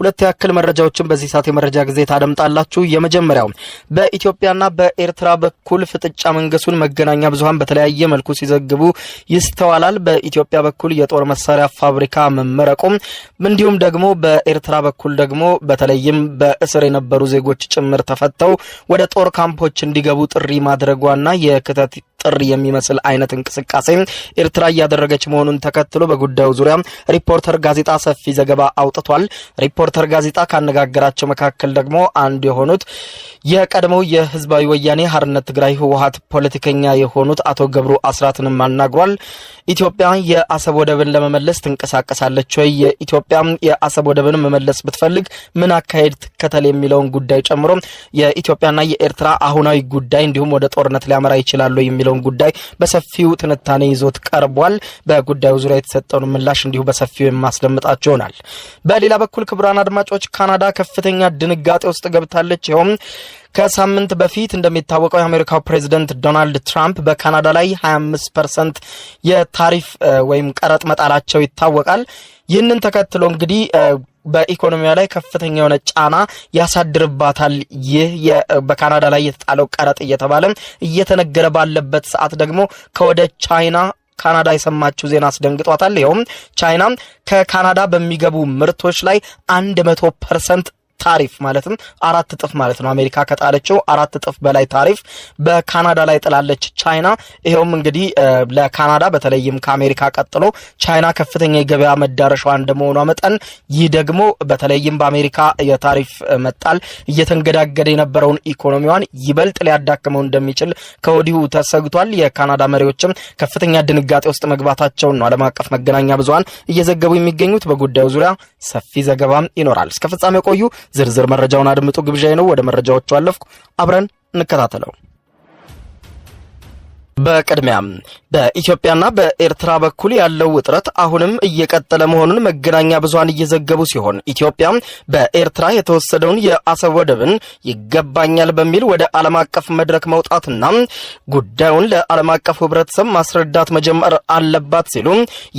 ሁለት ያክል መረጃዎችን በዚህ ሰዓት የመረጃ ጊዜ ታደምጣላችሁ። የመጀመሪያው በኢትዮጵያና በኤርትራ በኩል ፍጥጫ መንገሱን መገናኛ ብዙሃን በተለያየ መልኩ ሲዘግቡ ይስተዋላል። በኢትዮጵያ በኩል የጦር መሳሪያ ፋብሪካ መመረቁም እንዲሁም ደግሞ በኤርትራ በኩል ደግሞ በተለይም በእስር የነበሩ ዜጎች ጭምር ተፈተው ወደ ጦር ካምፖች እንዲገቡ ጥሪ ማድረጓና የክተት ጥሪ የሚመስል አይነት እንቅስቃሴ ኤርትራ እያደረገች መሆኑን ተከትሎ በጉዳዩ ዙሪያ ሪፖርተር ጋዜጣ ሰፊ ዘገባ አውጥቷል። ሪፖርተር ጋዜጣ ካነጋገራቸው መካከል ደግሞ አንዱ የሆኑት የቀድሞው የህዝባዊ ወያኔ ሓርነት ትግራይ ህወሓት ፖለቲከኛ የሆኑት አቶ ገብሩ አስራትንም አናግሯል። ኢትዮጵያ የአሰብ ወደብን ለመመለስ ትንቀሳቀሳለች ወይ? የኢትዮጵያ የአሰብ ወደብን መመለስ ብትፈልግ ምን አካሄድ ትከተል የሚለውን ጉዳይ ጨምሮ የኢትዮጵያና የኤርትራ አሁናዊ ጉዳይ እንዲሁም ወደ ጦርነት ሊያመራ ይችላል የሚለውን ጉዳይ በሰፊው ትንታኔ ይዞት ቀርቧል። በጉዳዩ ዙሪያ የተሰጠውን ምላሽ እንዲሁ በሰፊው የማስደምጣችሁ ይሆናል። በሌላ በኩል ክቡራን አድማጮች ካናዳ ከፍተኛ ድንጋጤ ውስጥ ገብታለች። ይኸውም ከሳምንት በፊት እንደሚታወቀው የአሜሪካው ፕሬዝዳንት ዶናልድ ትራምፕ በካናዳ ላይ 25% የታሪፍ ወይም ቀረጥ መጣላቸው ይታወቃል። ይህንን ተከትሎ እንግዲህ በኢኮኖሚያ ላይ ከፍተኛ የሆነ ጫና ያሳድርባታል። ይህ በካናዳ ላይ የተጣለው ቀረጥ እየተነገረ ባለበት ሰዓት ደግሞ ከወደ ቻይና ካናዳ የሰማችው ዜና አስደንግጧታል። ይኸውም ቻይና ከካናዳ በሚገቡ ምርቶች ላይ 100% ታሪፍ ማለትም 4 እጥፍ ማለት ነው። አሜሪካ ከጣለችው 4 እጥፍ በላይ ታሪፍ በካናዳ ላይ ጥላለች ቻይና። ይሄውም እንግዲህ ለካናዳ በተለይም ከአሜሪካ ቀጥሎ ቻይና ከፍተኛ የገበያ መዳረሻዋ እንደመሆኗ መጠን ይህ ደግሞ በተለይም በአሜሪካ የታሪፍ መጣል እየተንገዳገደ የነበረውን ኢኮኖሚዋን ይበልጥ ሊያዳክመው እንደሚችል ከወዲሁ ተሰግቷል። የካናዳ መሪዎችም ከፍተኛ ድንጋጤ ውስጥ መግባታቸውን ነው ዓለም አቀፍ መገናኛ ብዙሃን እየዘገቡ የሚገኙት። በጉዳዩ ዙሪያ ሰፊ ዘገባም ይኖራል። እስከ ፍጻሜ ቆዩ። ዝርዝር መረጃውን አድምጡ ግብዣዬ ነው። ወደ መረጃዎቹ አለፍኩ። አብረን እንከታተለው። በቅድሚያም በኢትዮጵያና በኤርትራ በኩል ያለው ውጥረት አሁንም እየቀጠለ መሆኑን መገናኛ ብዙሃን እየዘገቡ ሲሆን ኢትዮጵያ በኤርትራ የተወሰደውን የአሰብ ወደብን ይገባኛል በሚል ወደ ዓለም አቀፍ መድረክ መውጣትና ጉዳዩን ለዓለም አቀፍ ህብረተሰብ ማስረዳት መጀመር አለባት ሲሉ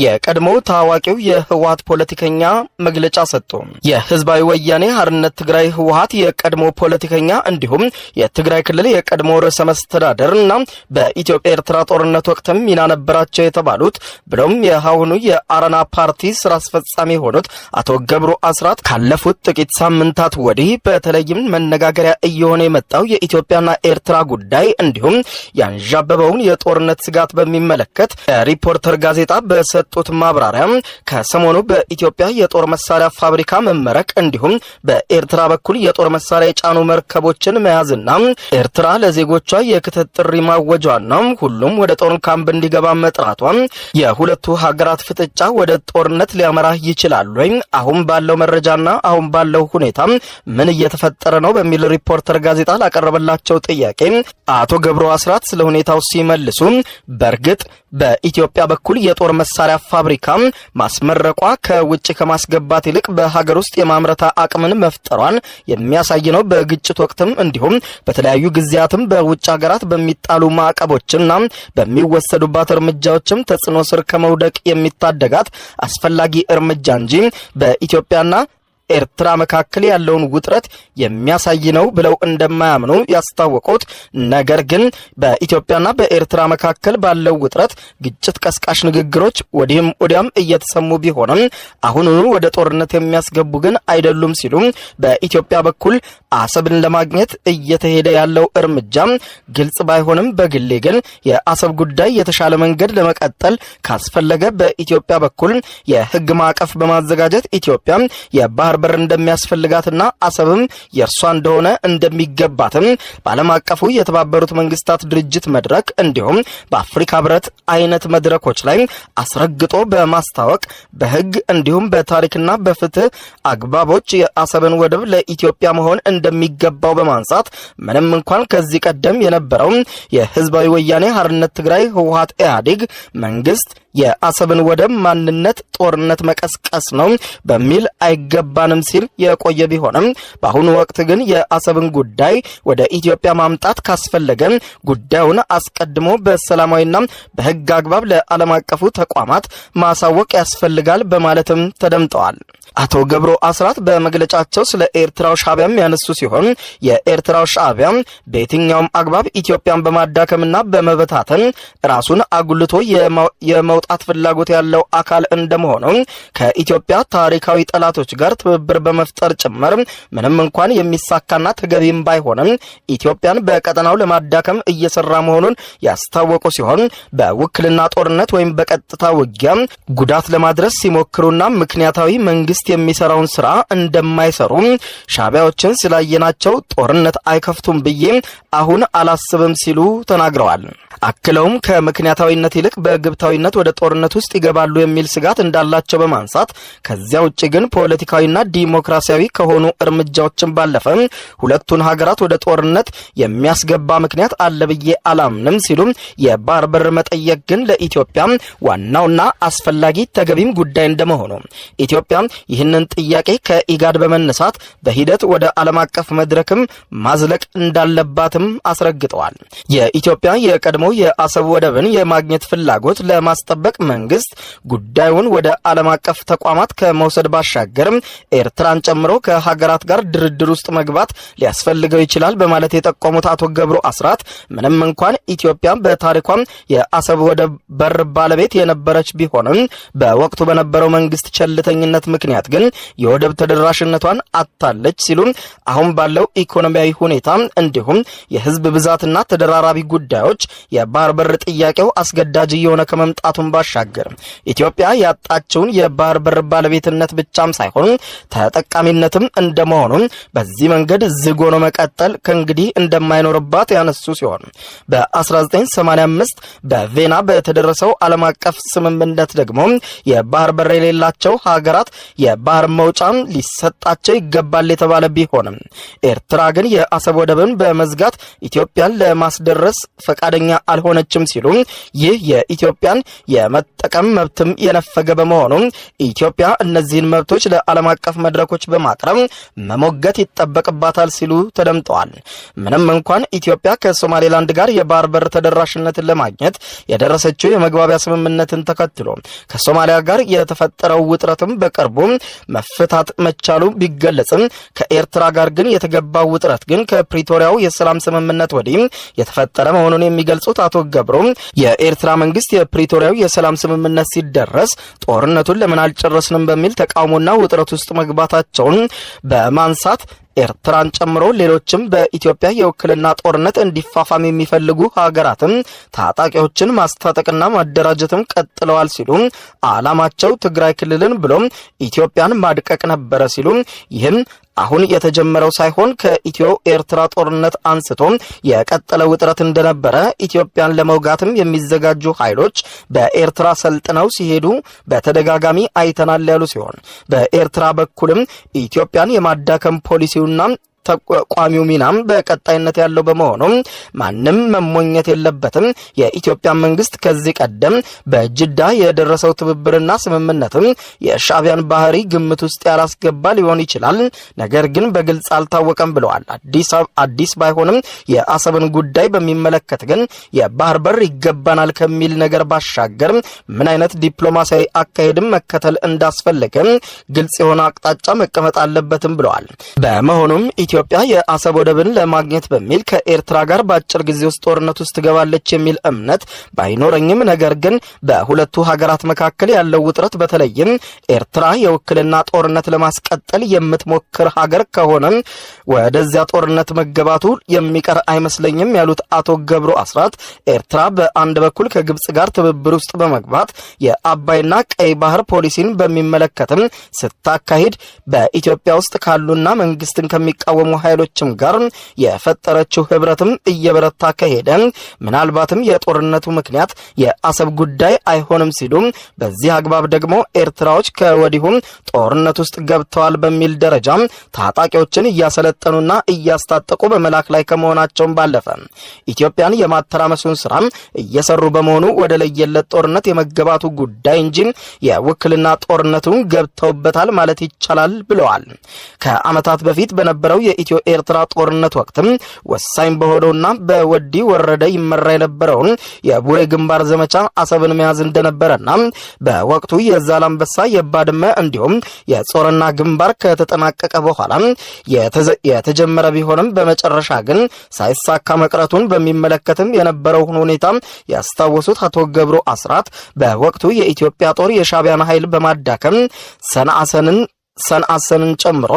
የቀድሞው ታዋቂው የህወሓት ፖለቲከኛ መግለጫ ሰጡ። የህዝባዊ ወያኔ ሓርነት ትግራይ ህወሓት የቀድሞ ፖለቲከኛ እንዲሁም የትግራይ ክልል የቀድሞ ርዕሰ መስተዳድርና በኢትዮጵያ ኤርትራ ጦርነት ወቅትም ሚና ነበራቸው የተባሉት ብሎም የአሁኑ የአረና ፓርቲ ስራ አስፈጻሚ ሆኑት አቶ ገብሩ አስራት ካለፉት ጥቂት ሳምንታት ወዲህ በተለይም መነጋገሪያ እየሆነ የመጣው የኢትዮጵያና ኤርትራ ጉዳይ እንዲሁም ያንዣበበውን የጦርነት ስጋት በሚመለከት ሪፖርተር ጋዜጣ በሰጡት ማብራሪያ ከሰሞኑ በኢትዮጵያ የጦር መሳሪያ ፋብሪካ መመረቅ እንዲሁም በኤርትራ በኩል የጦር መሳሪያ የጫኑ መርከቦችን መያዝና ኤርትራ ለዜጎቿ የክተት ጥሪ ማወጇና ሁሉም ወደ ጦር ካምፕ እንዲገባ መጥራቷ የሁለቱ ሀገራት ፍጥጫ ወደ ጦርነት ሊያመራ ይችላል ወይ? አሁን ባለው መረጃና አሁን ባለው ሁኔታ ምን እየተፈጠረ ነው? በሚል ሪፖርተር ጋዜጣ ላቀረበላቸው ጥያቄ አቶ ገብሩ አስራት ስለ ሁኔታው ሲመልሱ በእርግጥ በኢትዮጵያ በኩል የጦር መሳሪያ ፋብሪካ ማስመረቋ ከውጭ ከማስገባት ይልቅ በሀገር ውስጥ የማምረታ አቅምን መፍጠሯን የሚያሳይ ነው። በግጭት ወቅትም እንዲሁም በተለያዩ ጊዜያትም በውጭ ሀገራት በሚጣሉ ማዕቀቦችና በሚወሰዱባት እርምጃዎችም ተጽዕኖ ስር ከመውደቅ የሚታደጋት አስፈላጊ እርምጃ እንጂ በኢትዮጵያና ኤርትራ መካከል ያለውን ውጥረት የሚያሳይ ነው ብለው እንደማያምኑ ያስታወቁት፣ ነገር ግን በኢትዮጵያና በኤርትራ መካከል ባለው ውጥረት ግጭት ቀስቃሽ ንግግሮች ወዲህም ወዲያም እየተሰሙ ቢሆንም አሁኑኑ ወደ ጦርነት የሚያስገቡ ግን አይደሉም ሲሉ በኢትዮጵያ በኩል አሰብን ለማግኘት እየተሄደ ያለው እርምጃ ግልጽ ባይሆንም በግሌ ግን የአሰብ ጉዳይ የተሻለ መንገድ ለመቀጠል ካስፈለገ በኢትዮጵያ በኩል የህግ ማዕቀፍ በማዘጋጀት ኢትዮጵያ የባህር በር እንደሚያስፈልጋትና አሰብም የእርሷ እንደሆነ እንደሚገባትም በዓለም አቀፉ የተባበሩት መንግስታት ድርጅት መድረክ እንዲሁም በአፍሪካ ህብረት አይነት መድረኮች ላይ አስረግጦ በማስታወቅ በህግ እንዲሁም በታሪክና በፍትህ አግባቦች የአሰብን ወደብ ለኢትዮጵያ መሆን እንደሚገባው በማንሳት ምንም እንኳን ከዚህ ቀደም የነበረው የህዝባዊ ወያኔ ሓርነት ትግራይ ህወሓት ኢህአዴግ መንግስት የአሰብን ወደብ ማንነት ጦርነት መቀስቀስ ነው በሚል አይገባንም ሲል የቆየ ቢሆንም በአሁኑ ወቅት ግን የአሰብን ጉዳይ ወደ ኢትዮጵያ ማምጣት ካስፈለገ ጉዳዩን አስቀድሞ በሰላማዊና በሕግ አግባብ ለዓለም አቀፉ ተቋማት ማሳወቅ ያስፈልጋል በማለትም ተደምጠዋል። አቶ ገብሩ አስራት በመግለጫቸው ስለ ኤርትራው ሻዕቢያም ያነሱ ሲሆን የኤርትራው ሻዕቢያ በየትኛውም አግባብ ኢትዮጵያን በማዳከምና በመበታተን ራሱን አጉልቶ የመውጣት ፍላጎት ያለው አካል እንደመሆኑ ከኢትዮጵያ ታሪካዊ ጠላቶች ጋር ትብብር በመፍጠር ጭምር ምንም እንኳን የሚሳካና ተገቢም ባይሆንም ኢትዮጵያን በቀጠናው ለማዳከም እየሰራ መሆኑን ያስታወቁ ሲሆን በውክልና ጦርነት ወይም በቀጥታ ውጊያ ጉዳት ለማድረስ ሲሞክሩና ምክንያታዊ መንግስት የሚሰራውን ስራ እንደማይሰሩ ሻዕቢያዎችን ስላየናቸው ጦርነት አይከፍቱም ብዬ አሁን አላስብም ሲሉ ተናግረዋል። አክለውም ከምክንያታዊነት ይልቅ በግብታዊነት ወደ ጦርነት ውስጥ ይገባሉ የሚል ስጋት እንዳላቸው በማንሳት ከዚያ ውጭ ግን ፖለቲካዊና ዲሞክራሲያዊ ከሆኑ እርምጃዎችን ባለፈ ሁለቱን ሀገራት ወደ ጦርነት የሚያስገባ ምክንያት አለ ብዬ አላምንም ሲሉ የባህር በር መጠየቅ ግን ለኢትዮጵያ ዋናውና አስፈላጊ ተገቢም ጉዳይ እንደመሆኑ ኢትዮጵያ ይህንን ጥያቄ ከኢጋድ በመነሳት በሂደት ወደ ዓለም አቀፍ መድረክም ማዝለቅ እንዳለባትም አስረግጠዋል። የኢትዮጵያ የቀድሞ የአሰብ ወደብን የማግኘት ፍላጎት ለማስጠበቅ መንግስት ጉዳዩን ወደ ዓለም አቀፍ ተቋማት ከመውሰድ ባሻገር ኤርትራን ጨምሮ ከሀገራት ጋር ድርድር ውስጥ መግባት ሊያስፈልገው ይችላል በማለት የጠቆሙት አቶ ገብሩ አስራት ምንም እንኳን ኢትዮጵያ በታሪኳም የአሰብ ወደብ በር ባለቤት የነበረች ቢሆንም በወቅቱ በነበረው መንግስት ቸልተኝነት ምክንያት ግን የወደብ ተደራሽነቷን አጣለች ሲሉ አሁን ባለው ኢኮኖሚያዊ ሁኔታ እንዲሁም የህዝብ ብዛትና ተደራራቢ ጉዳዮች የባህር በር ጥያቄው አስገዳጅ የሆነ ከመምጣቱን ባሻገር ኢትዮጵያ ያጣችውን የባህር በር ባለቤትነት ብቻም ሳይሆን ተጠቃሚነትም እንደመሆኑ በዚህ መንገድ ዝግ ሆኖ መቀጠል ከእንግዲህ እንደማይኖርባት ያነሱ ሲሆን በ1985 በቬና በተደረሰው ዓለም አቀፍ ስምምነት ደግሞ የባህር በር የሌላቸው ሀገራት የባህር መውጫም ሊሰጣቸው ይገባል የተባለ ቢሆንም ኤርትራ ግን የአሰብ ወደብን በመዝጋት ኢትዮጵያን ለማስደረስ ፈቃደኛ አልሆነችም ሲሉ ይህ የኢትዮጵያን የመጠቀም መብትም የነፈገ በመሆኑ ኢትዮጵያ እነዚህን መብቶች ለዓለም አቀፍ መድረኮች በማቅረብ መሞገት ይጠበቅባታል ሲሉ ተደምጠዋል። ምንም እንኳን ኢትዮጵያ ከሶማሌላንድ ጋር የባህር በር ተደራሽነትን ለማግኘት የደረሰችው የመግባቢያ ስምምነትን ተከትሎ ከሶማሊያ ጋር የተፈጠረው ውጥረትም በቅርቡ መፈታት መቻሉ ቢገለጽም ከኤርትራ ጋር ግን የተገባው ውጥረት ግን ከፕሪቶሪያው የሰላም ስምምነት ወዲህ የተፈጠረ መሆኑን የሚገልጹት አቶ ገብሩ የኤርትራ መንግስት የፕሪቶሪያው የሰላም ስምምነት ሲደረስ ጦርነቱን ለምን አልጨረስንም በሚል ተቃውሞና ውጥረት ውስጥ መግባታቸውን በማንሳት ኤርትራን ጨምሮ ሌሎችም በኢትዮጵያ የውክልና ጦርነት እንዲፋፋም የሚፈልጉ ሀገራትም ታጣቂዎችን ማስታጠቅና ማደራጀትም ቀጥለዋል ሲሉ ዓላማቸው ትግራይ ክልልን ብሎም ኢትዮጵያን ማድቀቅ ነበረ ሲሉ ይህም አሁን የተጀመረው ሳይሆን ከኢትዮ ኤርትራ ጦርነት አንስቶ የቀጠለ ውጥረት እንደነበረ ኢትዮጵያን ለመውጋትም የሚዘጋጁ ኃይሎች በኤርትራ ሰልጥነው ሲሄዱ በተደጋጋሚ አይተናል ያሉ ሲሆን በኤርትራ በኩልም ኢትዮጵያን የማዳከም ፖሊሲውና ተቋሚው ሚናም በቀጣይነት ያለው በመሆኑ ማንም መሞኘት የለበትም። የኢትዮጵያ መንግስት ከዚህ ቀደም በጅዳ የደረሰው ትብብርና ስምምነትም የሻዕቢያን ባህሪ ግምት ውስጥ ያላስገባ ሊሆን ይችላል፣ ነገር ግን በግልጽ አልታወቀም ብለዋል። አዲስ ባይሆንም የአሰብን ጉዳይ በሚመለከት ግን የባህር በር ይገባናል ከሚል ነገር ባሻገር ምን አይነት ዲፕሎማሲያዊ አካሄድም መከተል እንዳስፈለገ ግልጽ የሆነ አቅጣጫ መቀመጥ አለበትም ብለዋል። በመሆኑም ኢትዮጵያ የአሰብ ወደብን ለማግኘት በሚል ከኤርትራ ጋር በአጭር ጊዜ ውስጥ ጦርነት ውስጥ ትገባለች የሚል እምነት ባይኖረኝም ነገር ግን በሁለቱ ሀገራት መካከል ያለው ውጥረት በተለይም ኤርትራ የውክልና ጦርነት ለማስቀጠል የምትሞክር ሀገር ከሆነ ወደዚያ ጦርነት መገባቱ የሚቀር አይመስለኝም ያሉት አቶ ገብሩ አስራት ኤርትራ በአንድ በኩል ከግብጽ ጋር ትብብር ውስጥ በመግባት የአባይና ቀይ ባህር ፖሊሲን በሚመለከትም ስታካሂድ በኢትዮጵያ ውስጥ ካሉና መንግስትን ከሚቃወሙ ከሚቃወሙ ኃይሎችም ጋር የፈጠረችው ህብረትም እየበረታ ከሄደ ምናልባትም የጦርነቱ ምክንያት የአሰብ ጉዳይ አይሆንም ሲሉ በዚህ አግባብ ደግሞ ኤርትራዎች ከወዲሁ ጦርነት ውስጥ ገብተዋል በሚል ደረጃ ታጣቂዎችን እያሰለጠኑና እያስታጠቁ በመላክ ላይ ከመሆናቸውም ባለፈ ኢትዮጵያን የማተራመሱን ስራ እየሰሩ በመሆኑ ወደ ለየለት ጦርነት የመገባቱ ጉዳይ እንጂ የውክልና ጦርነቱን ገብተውበታል ማለት ይቻላል ብለዋል። ከዓመታት በፊት በነበረው የኢትዮ ኤርትራ ጦርነት ወቅትም ወሳኝ በሆነውና በወዲ ወረደ ይመራ የነበረውን የቡሬ ግንባር ዘመቻ አሰብን መያዝ እንደነበረና በወቅቱ የዛላምበሳ የባድመ እንዲሁም የጾረና ግንባር ከተጠናቀቀ በኋላ የተጀመረ ቢሆንም በመጨረሻ ግን ሳይሳካ መቅረቱን በሚመለከትም የነበረውን ሁኔታ ያስታወሱት አቶ ገብሩ አስራት በወቅቱ የኢትዮጵያ ጦር የሻዕቢያን ኃይል በማዳከም ሰንአሰንን ጨምሮ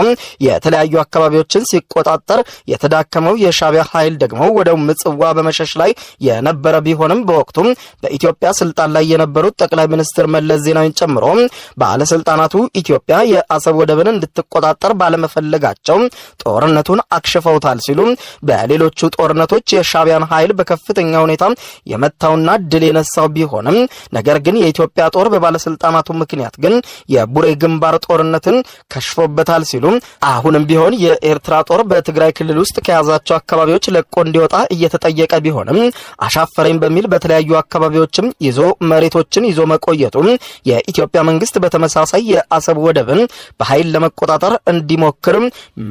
የተለያዩ አካባቢዎችን ሲቆጣጠር የተዳከመው የሻዕቢያ ኃይል ደግሞ ወደ ምጽዋ በመሸሽ ላይ የነበረ ቢሆንም በወቅቱ በኢትዮጵያ ስልጣን ላይ የነበሩት ጠቅላይ ሚኒስትር መለስ ዜናዊን ጨምሮ ባለስልጣናቱ ኢትዮጵያ የአሰብ ወደብን እንድትቆጣጠር ባለመፈለጋቸው ጦርነቱን አክሽፈውታል ሲሉ በሌሎቹ ጦርነቶች የሻዕቢያን ኃይል በከፍተኛ ሁኔታ የመታውና ድል የነሳው ቢሆንም ነገር ግን የኢትዮጵያ ጦር በባለስልጣናቱ ምክንያት ግን የቡሬ ግንባር ጦርነትን ከሽፎበታል ሲሉ አሁንም ቢሆን የኤርትራ ጦር በትግራይ ክልል ውስጥ ከያዛቸው አካባቢዎች ለቆ እንዲወጣ እየተጠየቀ ቢሆንም አሻፈረኝ በሚል በተለያዩ አካባቢዎችም መሬቶችን ይዞ መቆየቱ የኢትዮጵያ መንግስት በተመሳሳይ የአሰብ ወደብን በኃይል ለመቆጣጠር እንዲሞክር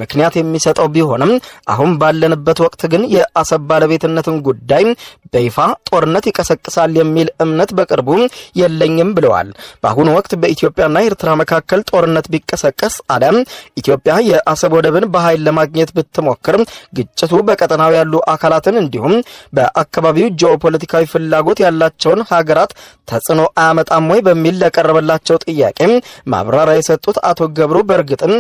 ምክንያት የሚሰጠው ቢሆንም አሁን ባለንበት ወቅት ግን የአሰብ ባለቤትነትን ጉዳይ በይፋ ጦርነት ይቀሰቅሳል የሚል እምነት በቅርቡ የለኝም ብለዋል። በአሁኑ ወቅት በኢትዮጵያና ኤርትራ መካከል ጦርነት ቢቀሰቀስ አለም ኢትዮጵያ የአሰብ ወደብን በኃይል ለማግኘት ብትሞክር ግጭቱ በቀጠናው ያሉ አካላትን እንዲሁም በአካባቢው ጂኦፖለቲካዊ ፍላጎት ያላቸውን ሀገራት ተጽዕኖ አያመጣም ወይ በሚል ለቀረበላቸው ጥያቄ ማብራሪያ የሰጡት አቶ ገብሩ በእርግጥም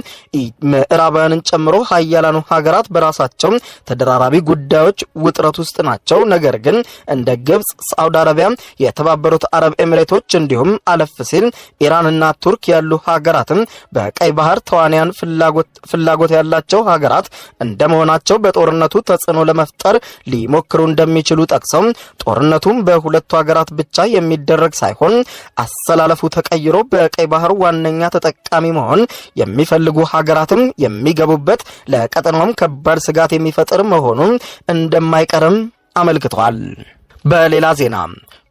ምዕራባውያንን ጨምሮ ሀያላኑ ሀገራት በራሳቸው ተደራራቢ ጉዳዮች ውጥረት ውስጥ ናቸው። ነገር ግን እንደ ግብጽ፣ ሳዑዲ አረቢያ፣ የተባበሩት አረብ ኤሚሬቶች እንዲሁም አለፍ ሲል ኢራንና ቱርክ ያሉ ሀገራትም በቀይ ባህር ተዋንያን ፍላጎት ያላቸው ሀገራት እንደመሆናቸው በጦርነቱ ተጽዕኖ ለመፍጠር ሊሞክሩ እንደሚችሉ ጠቅሰው ጦርነቱም በሁለቱ ሀገራት ብቻ የሚደረግ ሳይሆን አሰላለፉ ተቀይሮ በቀይ ባህር ዋነኛ ተጠቃሚ መሆን የሚፈልጉ ሀገራትም የሚገቡበት ለቀጠናውም ከባድ ስጋት የሚፈጥር መሆኑን እንደማይቀርም አመልክቷል። በሌላ ዜና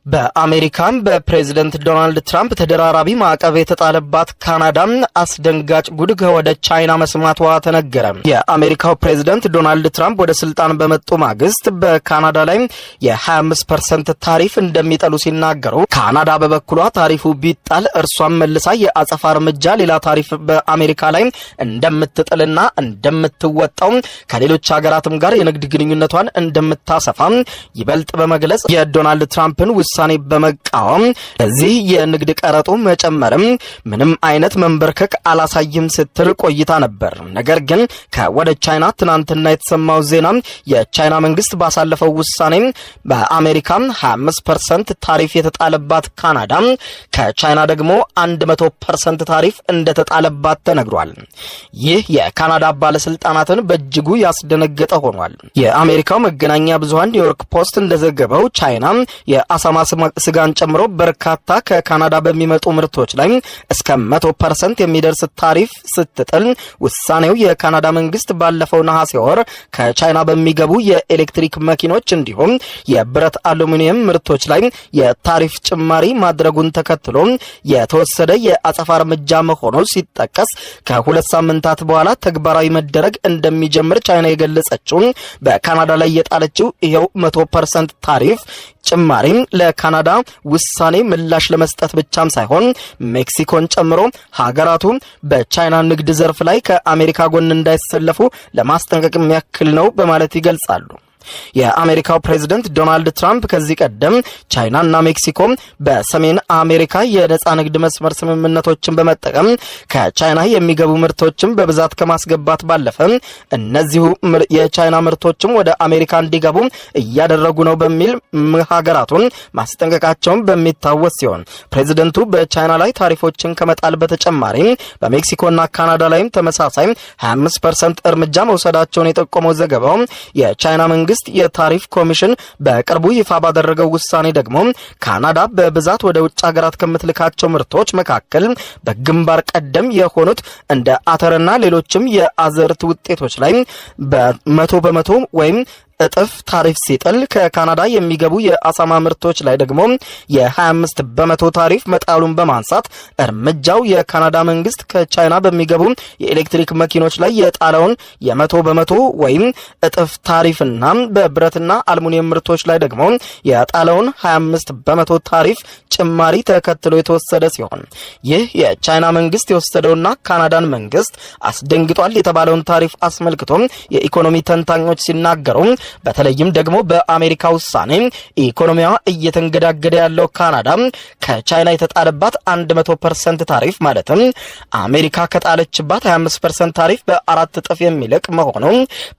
በአሜሪካን በፕሬዝደንት ዶናልድ ትራምፕ ተደራራቢ ማዕቀብ የተጣለባት ካናዳ አስደንጋጭ ጉድ ወደ ቻይና መስማቷ ተነገረ። የአሜሪካው ፕሬዝደንት ዶናልድ ትራምፕ ወደ ስልጣን በመጡ ማግስት በካናዳ ላይ የ25% ታሪፍ እንደሚጠሉ ሲናገሩ፣ ካናዳ በበኩሏ ታሪፉ ቢጣል እርሷን መልሳ የአጸፋ እርምጃ ሌላ ታሪፍ በአሜሪካ ላይ እንደምትጥልና እንደምትወጣው ከሌሎች ሀገራትም ጋር የንግድ ግንኙነቷን እንደምታሰፋ ይበልጥ በመግለጽ የዶናልድ ትራምፕን ውሳኔ በመቃወም ለዚህ የንግድ ቀረጡ መጨመርም ምንም አይነት መንበርከክ አላሳይም ስትል ቆይታ ነበር። ነገር ግን ከወደ ቻይና ትናንትና የተሰማው ዜና የቻይና መንግስት ባሳለፈው ውሳኔ በአሜሪካ 25% ታሪፍ የተጣለባት ካናዳ ከቻይና ደግሞ 100% ታሪፍ እንደተጣለባት ተነግሯል። ይህ የካናዳ ባለስልጣናትን በእጅጉ ያስደነገጠ ሆኗል። የአሜሪካው መገናኛ ብዙሃን ኒውዮርክ ፖስት እንደዘገበው ቻይና የአሳማ ስጋን ጨምሮ በርካታ ከካናዳ በሚመጡ ምርቶች ላይ እስከ 100% የሚደርስ ታሪፍ ስትጥል ውሳኔው የካናዳ መንግስት ባለፈው ነሐሴ ወር ከቻይና በሚገቡ የኤሌክትሪክ መኪኖች እንዲሁም የብረት አሉሚኒየም ምርቶች ላይ የታሪፍ ጭማሪ ማድረጉን ተከትሎ የተወሰደ የአጸፋ እርምጃ መሆኑ ሲጠቀስ ከሁለት ሳምንታት በኋላ ተግባራዊ መደረግ እንደሚጀምር ቻይና የገለጸችው በካናዳ ላይ የጣለችው ይሄው 100% ታሪፍ ጭማሪ ለካናዳ ውሳኔ ምላሽ ለመስጠት ብቻም ሳይሆን ሜክሲኮን ጨምሮ ሀገራቱ በቻይና ንግድ ዘርፍ ላይ ከአሜሪካ ጎን እንዳይሰለፉ ለማስጠንቀቅ የሚያክል ነው በማለት ይገልጻሉ። የአሜሪካው ፕሬዝዳንት ዶናልድ ትራምፕ ከዚህ ቀደም ቻይናና ሜክሲኮ በሰሜን አሜሪካ የነጻ ንግድ መስመር ስምምነቶችን በመጠቀም ከቻይና የሚገቡ ምርቶችን በብዛት ከማስገባት ባለፈ እነዚሁ የቻይና ምርቶችም ወደ አሜሪካ እንዲገቡ እያደረጉ ነው በሚል ሀገራቱን ማስጠንቀቃቸውን በሚታወስ ሲሆን ፕሬዝዳንቱ በቻይና ላይ ታሪፎችን ከመጣል በተጨማሪ በሜክሲኮና ካናዳ ላይም ተመሳሳይ 25% እርምጃ መውሰዳቸውን የጠቆመው ዘገባው የቻይና መንግስት የታሪፍ ኮሚሽን በቅርቡ ይፋ ባደረገው ውሳኔ ደግሞ ካናዳ በብዛት ወደ ውጭ ሀገራት ከምትልካቸው ምርቶች መካከል በግንባር ቀደም የሆኑት እንደ አተርና ሌሎችም የአዝርዕት ውጤቶች ላይ በ100% ወይም እጥፍ ታሪፍ ሲጥል ከካናዳ የሚገቡ የአሳማ ምርቶች ላይ ደግሞ የ25% ታሪፍ መጣሉን በማንሳት እርምጃው የካናዳ መንግስት ከቻይና በሚገቡ የኤሌክትሪክ መኪኖች ላይ የጣለውን የ100% ወይም እጥፍ ታሪፍና በብረትና አልሙኒየም ምርቶች ላይ ደግሞ የጣለውን 25% ታሪፍ ጭማሪ ተከትሎ የተወሰደ ሲሆን ይህ የቻይና መንግስት የወሰደውና ካናዳን መንግስት አስደንግጧል የተባለውን ታሪፍ አስመልክቶ የኢኮኖሚ ተንታኞች ሲናገሩ በተለይም ደግሞ በአሜሪካ ውሳኔ ኢኮኖሚዋ እየተንገዳገደ ያለው ካናዳ ከቻይና የተጣለባት 100% ታሪፍ ማለትም አሜሪካ ከጣለችባት 25% ታሪፍ በ4 እጥፍ የሚልቅ መሆኑ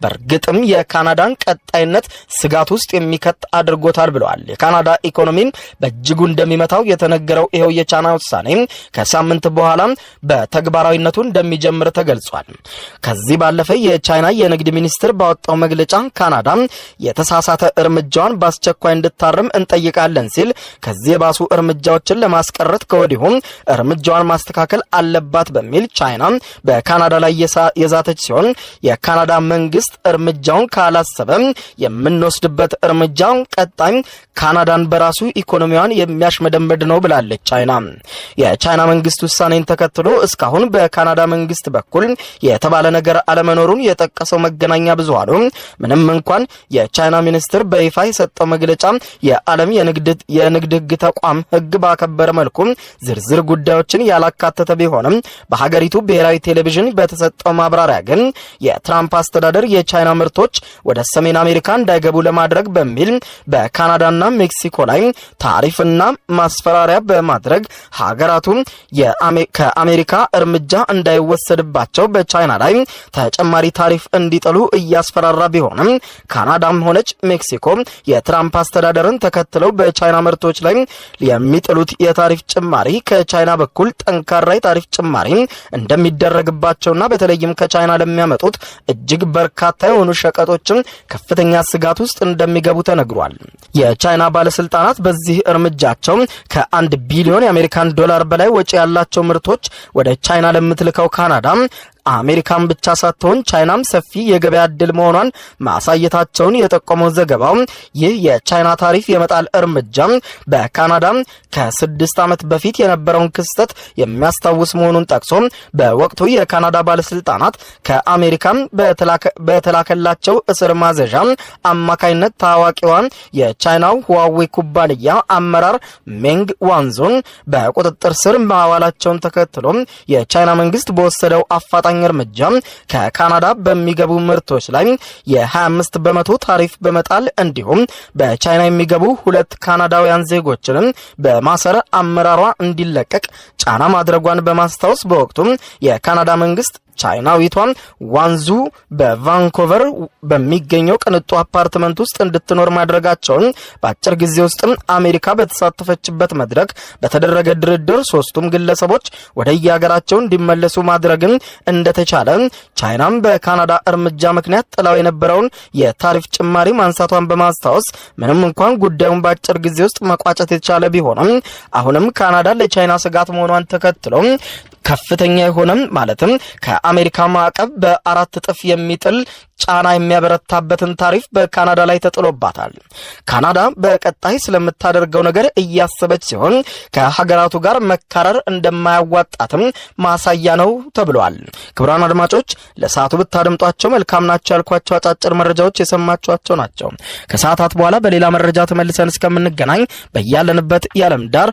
በእርግጥም የካናዳን ቀጣይነት ስጋት ውስጥ የሚከት አድርጎታል ብለዋል። የካናዳ ኢኮኖሚ በእጅጉ እንደሚመታው የተነገረው ይሄው የቻይና ውሳኔ ከሳምንት በኋላ በተግባራዊነቱ እንደሚጀምር ተገልጿል። ከዚህ ባለፈ የቻይና የንግድ ሚኒስትር ባወጣው መግለጫ ካናዳ የተሳሳተ እርምጃውን በአስቸኳይ እንድታርም እንጠይቃለን ሲል ከዚህ የባሱ እርምጃዎችን ለማስቀረት ከወዲሁም እርምጃዋን ማስተካከል አለባት በሚል ቻይና በካናዳ ላይ የዛተች ሲሆን የካናዳ መንግስት እርምጃውን ካላሰበ የምንወስድበት እርምጃ ቀጣይ ካናዳን በራሱ ኢኮኖሚዋን የሚያሽመደምድ ነው ብላለች ቻይና። የቻይና መንግስት ውሳኔን ተከትሎ እስካሁን በካናዳ መንግስት በኩል የተባለ ነገር አለመኖሩን የጠቀሰው መገናኛ ብዙሃኑ ምንም እንኳን የቻይና ሚኒስትር በይፋ የሰጠው መግለጫ የዓለም የንግድ ህግ ተቋም ህግ ባከበረ መልኩ ዝርዝር ጉዳዮችን ያላካተተ ቢሆንም በሀገሪቱ ብሔራዊ ቴሌቪዥን በተሰጠው ማብራሪያ ግን የትራምፕ አስተዳደር የቻይና ምርቶች ወደ ሰሜን አሜሪካ እንዳይገቡ ለማድረግ በሚል በካናዳና ሜክሲኮ ላይ ታሪፍና ማስፈራሪያ በማድረግ ሀገራቱ ከአሜሪካ እርምጃ እንዳይወሰድባቸው በቻይና ላይ ተጨማሪ ታሪፍ እንዲጥሉ እያስፈራራ ቢሆንም ካናዳም ሆነች ሜክሲኮ የትራምፕ አስተዳደርን ተከትለው በቻይና ምርቶች ላይ የሚጥሉት የታሪፍ ጭማሪ ከቻይና በኩል ጠንካራ የታሪፍ ጭማሪ እንደሚደረግባቸውና በተለይም ከቻይና ለሚያመጡት እጅግ በርካታ የሆኑ ሸቀጦችን ከፍተኛ ስጋት ውስጥ እንደሚገቡ ተነግሯል። የቻይና ባለስልጣናት በዚህ እርምጃቸው ከ1 ቢሊዮን የአሜሪካን ዶላር በላይ ወጪ ያላቸው ምርቶች ወደ ቻይና ለምትልከው ካናዳ አሜሪካን ብቻ ሳትሆን ቻይናም ሰፊ የገበያ ዕድል መሆኗን ማሳየታቸውን የጠቆመው ዘገባው ይህ የቻይና ታሪፍ የመጣል እርምጃ በካናዳ ከ6 ዓመት በፊት የነበረውን ክስተት የሚያስታውስ መሆኑን ጠቅሶ በወቅቱ የካናዳ ባለስልጣናት ከአሜሪካ በተላከላቸው እስር ማዘዣ አማካይነት ታዋቂዋን የቻይናው ሁዋዌ ኩባንያ አመራር ሜንግ ዋንዞን በቁጥጥር ስር ማዋላቸውን ተከትሎ የቻይና መንግስት በወሰደው አፋጣኝ እርምጃ ከካናዳ በሚገቡ ምርቶች ላይ የ25% ታሪፍ በመጣል እንዲሁም በቻይና የሚገቡ 2 ካናዳውያን ዜጎችን በማሰር አመራሯ እንዲለቀቅ ጫና ማድረጓን በማስታወስ በወቅቱ የካናዳ መንግስት ቻይናዊቷን ዋንዙ በቫንኮቨር በሚገኘው ቅንጡ አፓርትመንት ውስጥ እንድትኖር ማድረጋቸውን በአጭር ጊዜ ውስጥ አሜሪካ በተሳተፈችበት መድረክ በተደረገ ድርድር ሶስቱም ግለሰቦች ወደ የሀገራቸው እንዲመለሱ ማድረግን እንደተቻለ ቻይናም በካናዳ እርምጃ ምክንያት ጥላው የነበረውን የታሪፍ ጭማሪ ማንሳቷን በማስታወስ ምንም እንኳን ጉዳዩን በአጭር ጊዜ ውስጥ መቋጨት የተቻለ ቢሆንም አሁንም ካናዳ ለቻይና ስጋት መሆኗን ተከትሎ ከፍተኛ የሆነ ማለትም ከአሜሪካ ማዕቀብ በ4 እጥፍ የሚጥል ጫና የሚያበረታበትን ታሪፍ በካናዳ ላይ ተጥሎባታል። ካናዳ በቀጣይ ስለምታደርገው ነገር እያሰበች ሲሆን ከሀገራቱ ጋር መካረር እንደማያዋጣትም ማሳያ ነው ተብሏል። ክቡራን አድማጮች ለሰዓቱ ብታደምጧቸው መልካም ናቸው ያልኳቸው አጫጭር መረጃዎች የሰማችኋቸው ናቸው። ከሰዓታት በኋላ በሌላ መረጃ ተመልሰን እስከምንገናኝ በያለንበት የዓለም ዳር